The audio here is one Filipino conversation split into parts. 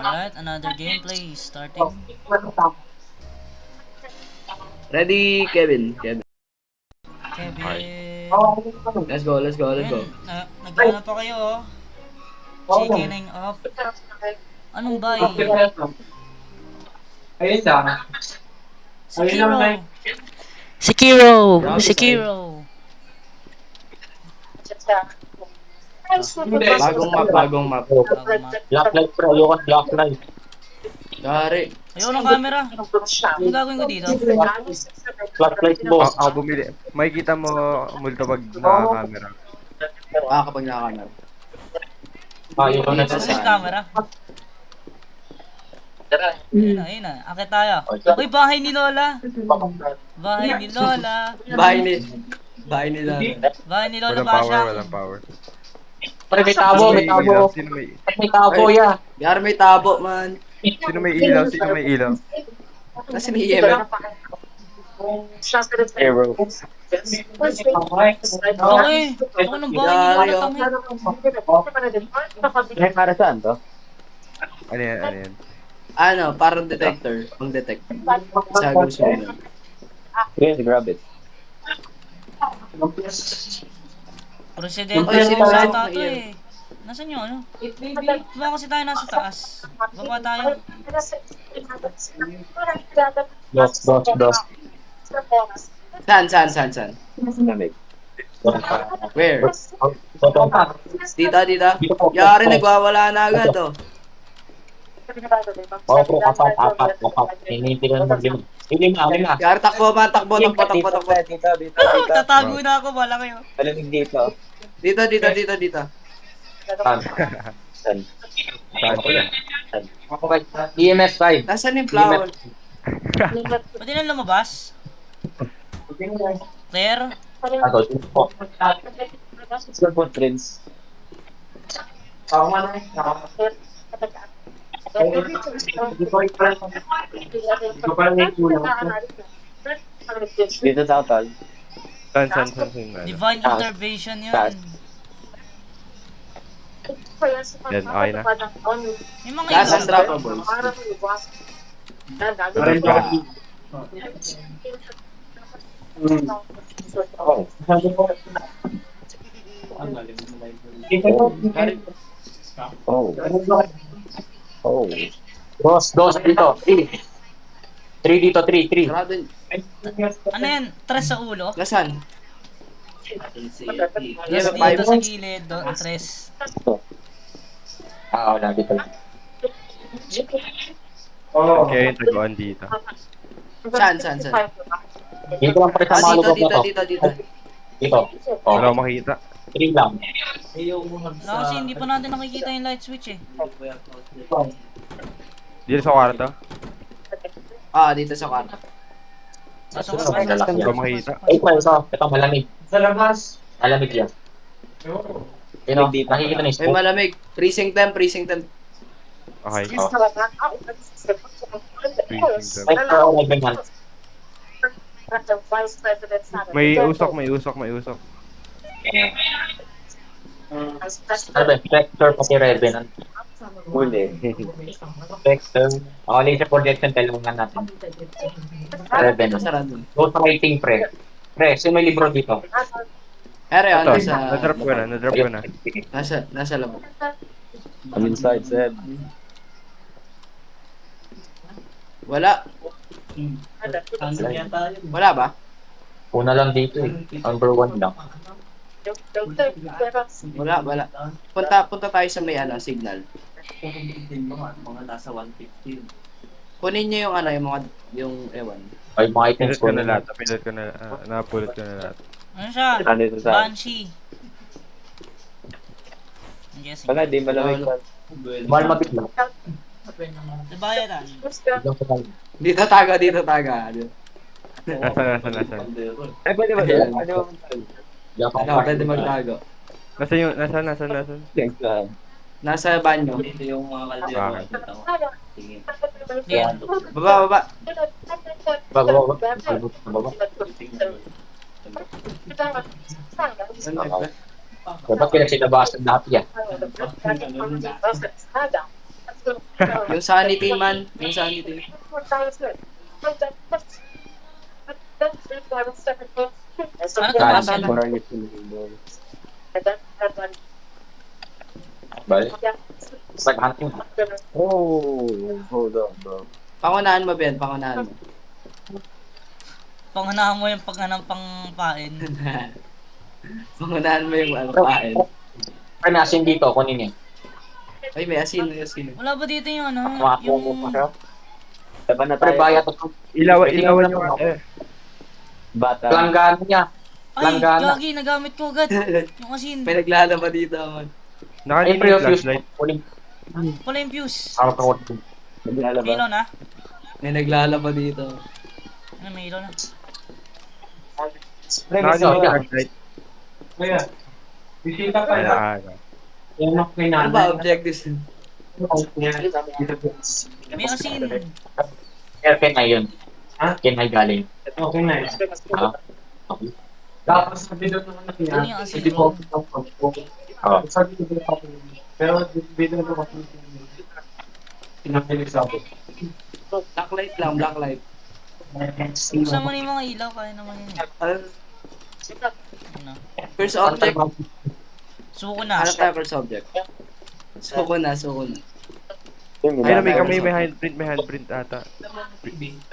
Alright, another gameplay is starting. Ready, Kevin. Kevin. Okay. Kevin. Let's go, let's go, let's go. Ayun, nag-ano pa kayo oh. Chickening off. Anong bay? Ayun lang. Sekiro! Sekiro! Grabe, Sekiro! Bagong map, bagong map. Bagong map. Black light bro, ayoko ng black light. Dari. Ayaw ng camera. Anong gagawin ko dito? Black light boss. Ako bumili. Makikita mo multo pag naka-camera. Kapag nakakamera. Ayoko na Dito sa sa camera. Ayun na. Akit tayo. Uy, bahay ni Lola. Bahay ni Lola. Bahay ni... Bahay ni Lola. Bahay ni Lola Walang power, Basha. walang power. Pre, may tabo, may tabo. Sino may May tabo ya. Yar, may tabo, man. Sino may ilaw? Sino may ilaw? Kasi ni EMF. Arrow. Okay. Ako ng bahay ni Lola tangin. May para saan to? Ano yan? Ano yan? Ano, parang detector. Ang detect. Sa gusto mo. Yes, grab it. Presidente Ay, si sino sa ba? tato eh. Nasaan yung ano? Diba kasi tayo nasa taas? Baba tayo. Dos. Saan? Where? Dita. Yari, nagwawala na agad, oh. Oh, pre, apat. Hinihintay ko na mag-lima. Lima. Yari, takbo. Dito. Tatago na ako, wala kayo. Malamig dito. Dito. Saan? Okay. EMF 5. Nasaan yung flower? Pwede na lumabas? Claire? Ako, dito. Good footprints. Ako man Dito sa hotel. Saan? Divine intervention yun. Yan, okay na. Yung mga Last ilaw. and droppables. Oh. Oh. Dos dito. 3 dito, 3. Sarado. Ano yan? Tres sa ulo? Nasaan? Dos dito sa gilid. Tres. Wala dito. Okay, yung taguan dito. Saan? Dito lang pre sa mga lugar na to. Dito. Dito. Oh, Wala akong makita. 3 lang. Wala kasi hindi pa natin nakikita yung light switch eh. Dito sa kwarto. Dito sa kwarto. Pasok May ka. lalaki Wala yan. akong makita. Ay, ito malamig. Sa labas. Malamig yan. Yun o, nakikita na yung May smoke. malamig. Precinct 10. Okay. Oh. Precinct Ay, pero wala ganyan. May usok. Ano ba, Vector pati Revenant. Huli. Vector. Laser projection, talungan natin. Revenant. Sarado. Go sa rating, pre. Pre, sino may libro dito? Ere, Ito, nasa... na-drop ko na. Nasa labo. I'm inside, Seb. Wala. Wala ba? Una lang dito eh. Number 1 lang. Wala. Punta tayo sa may signal. Mga nasa 115. Kunin niyo yung ewan. Ay, mga items Napindot ko na, napulot ko na lahat. Ano siya? Nandito sa... Banshee. Yes. Wala, di malamig pa. Mahal mapit lang. Nabayadan. Dito taga. Nasaan? Ay, pwede ba? Ayan. Pwede magtago. Nasaan? Nasa banyo. Dito yung mga kaldero. Bakit? Dito. Sige. Yan. Baba. Baba. Dapat pinagsilabasan lahat yan. Yung sanity man. Yung sanity. Ano to, Kaya, Marcel? Balik. It's like hunting. Oh, hold on, bro. Pangunahan mo, Ben. Pangunahan mo. Panghanahan mo yung paghanang pangpain. Pangunahan mo yung ano, kain. Pre, may asin dito. Kunin niya. Ay, may asin. May asin. Wala ba dito yung ano? Makakuha mo Yung... pa siya. Laban na Pre, tayo. bayat ito. Ilawan yung Bata. Langgana niya. Ay, Langgana. gagi, nagamit ko agad. Yung asin. May naglalaba dito, man. Ay, Nakalinis pre, yung yung fuse. flashlight. Kunin. Wala yung fuse. Out of order. Naglalaba. May ilaw na? May naglalaba dito. Ano, may ilaw na? Pre, may Nakalinis ilaw yung yan. flashlight. Bisita pa yun. Ala. Yung may Ano ba objectives? May asin. Kaya Kenay yun. Ha? Kenay galing. Okay na yun. Ah. Tapos sabi doon naman Ano natin. yung asin, Hindi bro? po. Ah. Sabi ko doon ako. Pero video na ako. Pinapilig sa ako. Blacklight lang, blacklight. Buksan mo na yung mga ilaw, kaya naman yun. Ano? First object. Suko na. Hanap tayo first object. Suko na, suko na. Ayun, may kami, may handprint ata.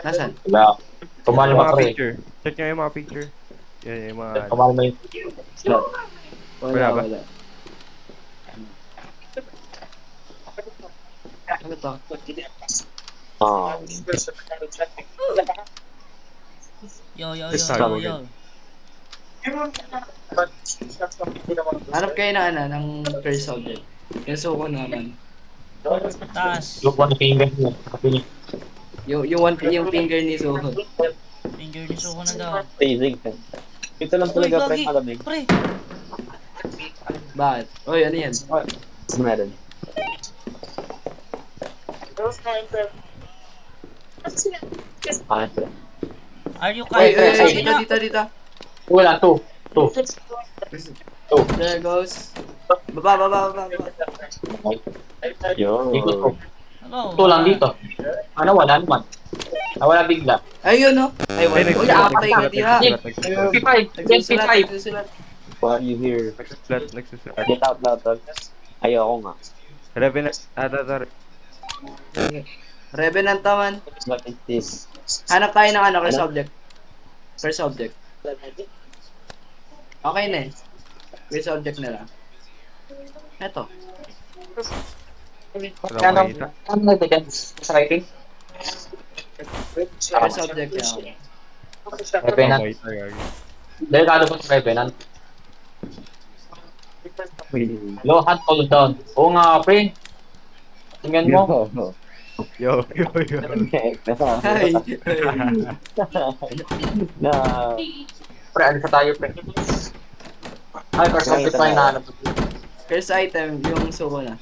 Nasaan? Wala. Kumal Yung mo mga pre. picture. Check nyo yung mga picture. Yan, yung mga... Kumal mo yung Wala ba? Wala. Ano to? Oh. Yo. Hanap kayo ng ano, ng first object. Yung suko naman. Taas. yung one finger mo. Yung finger ni Suko. Finger ni Suko na daw. Teasing. Ito lang Uy, talaga, pre, gagi. malamig. Pre, Bakit? Oy, ano yan? Meron. Ah, are you Oy, kind? Sabi dito, na. dito. Wala, two. There goes. Baba. yun. Ikot ko. Hello. Ito lang dito. Ano, wala naman. Nawala bigla. Ayun, no? Ay, wala. Ay, Uy, apatay ka, tira. 55. Nagsusulat, 25. nagsusulat. Why are you here? Nagsusulat. Get out loud, tol. Ayoko nga. Revenant ata. Revenant naman. What is this? Hanap tayo ng ano, first object. First object. Okay na eh. First object na lang. Eto. Wala Ano, akong makita. ano nagdagan sa writing? First object na ako. Wala akong Revenant. makita, gagi. Delikado po sa Revenant. Low hand, hold down. Oo nga, pre. Tingnan mo. Yo. Hi. Na. Pre, ano pa tayo, pre? Ay, first object pa yung nahanap. First item, yung suko na.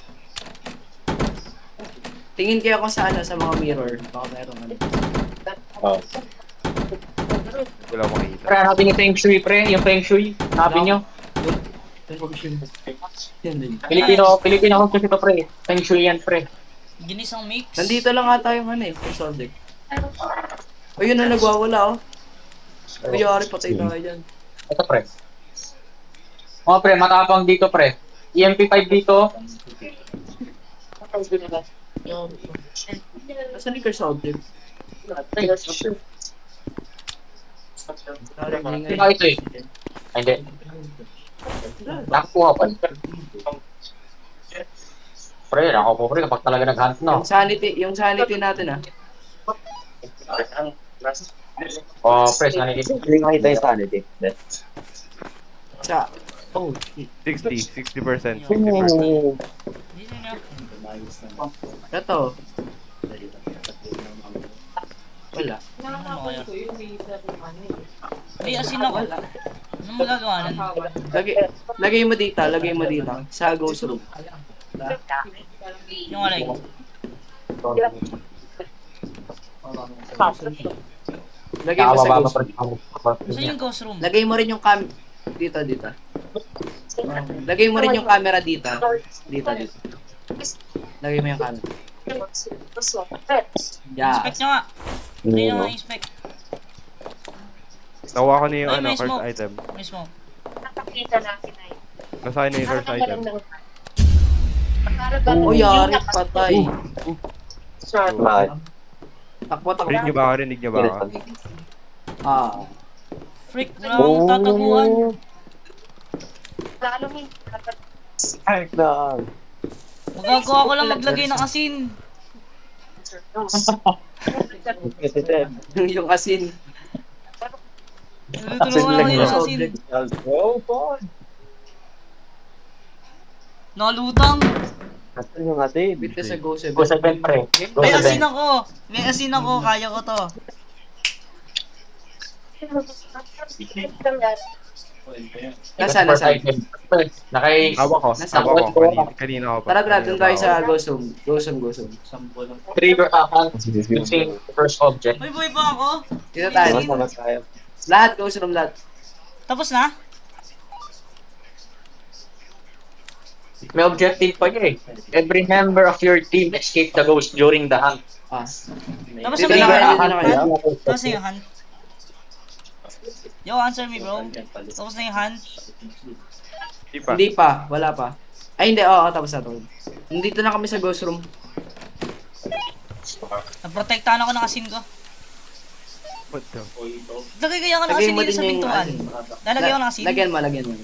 Tingin kayo kung sa ano, sa mga mirror. Baka meron ano. Oh. Wala akong makita. Pre, hanapin yung Feng Shui, pre. Yung Feng Shui. Hanapin nyo. Yan din. Filipino kung ito, pre. Feng Shui yan, pre. Ginisang mix. Nandito lang ata yung ano eh, first object. O yun na nagwawala oh. Uy, yari, patay tayo dyan. Ito, pre. O, pre, matapang dito, pre. EMP5 dito. Nasaan yung first object? Ito, ito eh. Ay, hindi. Nakakuha pa. Pre, ako po, pre, kapag talaga nag-hunt, no? Yung sanity natin ah. O, pre, sanity. Hindi makita yung sanity. Sa, oh, shit. 60%. 60%. Dito na. Ito. Wala. Ano kaya? Ay, asin ako. Ano magagawa nun? Lagay mo dito, sa ghost room. Yung alay. Lagay mo sa Nakababa ghost pa, room. pre. Saan yung ghost room? Lagay mo rin yung dito. Lagay mo rin yung camera dito. Dito. Lagay mo yung camera. Yeah. Inspect nyo nga. Hindi nyo nga inspect. Nakuha ko na yung Ay, may first smoke. item. Mismo. Nasa akin na yung first item. Oh, yari, patay. Bakit? Takbo, takbo. Rinig niyo ba ako? Rinig niyo ba ako? Ah. Freak, wala akong tataguan. Ay, na. Magagawa ko lang maglagay ng asin. Kasi Ted. Yung asin. Tulungan lang kayo ng asin. Oh, God. Nalutang. Asan yung asin? Bitte sa Go 7. Go 7 pre. Go May 7. asin ako. May asin ako. Kaya ko to. Nasa, First nasa. item. Nakay... Hawak ko. Nasa Hawak ko. Kanina ko pa. Tara, Brad, dun tayo sa Go Zoom. Go Zoom, Go Zoom. Sampo lang. Trigger using first object. May buhay pa ako. Dito tayo. Mas tayo. Lahat, Go Zoom, lahat. Tapos na? May objective pa niya eh. Every member of your team escape the ghost during the hunt. Ah. Tapos Dito na na kayo, yung dito na kayo. Tapos na yung hand. Yo, answer me bro. Tapos na yung hand. Di pa. Hindi pa, wala pa. Ay, hindi, oo, tapos na to. Nandito na kami sa Ghost Room. Naprotektahan ako ng asin ko. What the? Lagay kaya ako ng Lagyan asin mo dito din sa yung pintuan. asin. Lalagay ako ng asin. Lagyan mo, lagyan mo.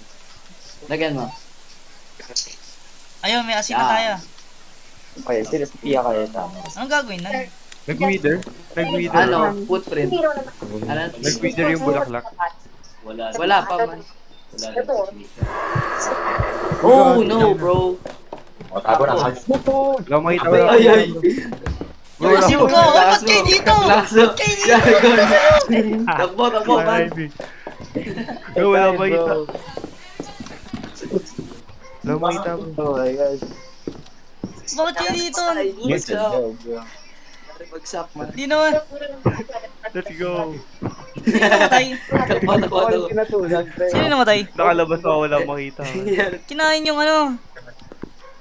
Lagyan mo. Ayun, may asin na tayo. Okay, sinasapiya kayo sa. Anong gagawin nun? Nag-wither? Nag-wither? Ano, footprint. Ano? Nag-wither yung bulaklak. Wala pa man. Wala na. Oh, no, bro. O, tago na. Wala makita mo. Ay, ay. Yung asin ko! Ay, ba't kayo dito? Laso. Ba't kayo dito? Yari ko. Takbo, takbo, man. Wala makita. Wala makita mo. Oh my God. Bakit kayo dito? Yes, Bagsak. bro. Yari, bagsak, man. Di naman. Let's go. Sino namatay? Takbo, takbo, Oh, takbo. pinatulan. Sino namatay? Nakalabas ako, wala makita. Yari. Kinain yung ano.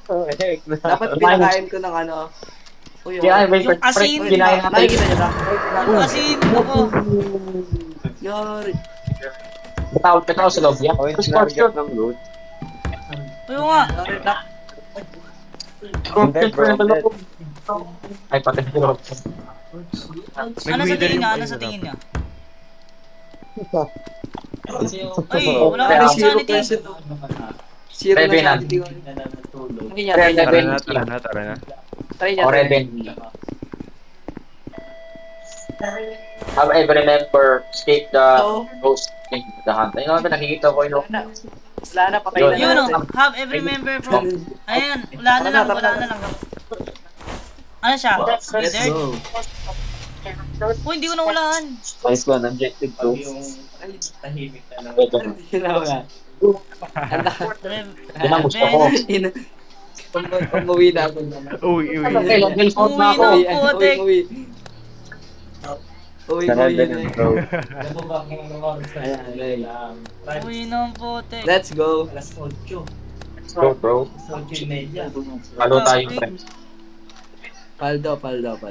Oh, heck na. Dapat pinakain ko ng ano. Uy, Kinain ba Yung asin. Uy, Kinain natin. nakikita niyo ba? Yung asin. Ako. Yari. Tawag ka tao sa loob yan. Oh, yung Push for sinarget ng loot. Ayaw nga. Yari, nak. Dead, bro, dead. Ay, patay ko. Ano sa tingin niya? Ano sa tingin niya? Ay, wala Yari, kang 0%. sanity. Zero na Revenant. sanity ko. Na natutulog. Hindi niya. Tara na. Try niya. O, Reven. Have every member escape the Oo. ghost in the hunt. Ayun naman, nakikita ko yun. Wala na. Wala na, patay na. Yun o. natin. Have every member from... Ayan. Wala na lang. Wala na lang. Ano siya? Let's Dead? go. Uy, hindi ko nawalaan. Nice one, objective Pag 2. yung tahimik na lang. Hindi na wala. Yun ang gusto ko. Umuwi na ako. Uy, uy. Okay, level 4 na Uwi ako. na. Uwi, putik. uwi. Uwi, Sa uwi. Revenant, bro. Alam mo ba kung ano oras na Ayan, ayan. Prime, Uy, ng puti. Let's go. alas 8. Bro, bro. Alas 8:30. Halo tayo, friend. Paldo, paldo, paldo.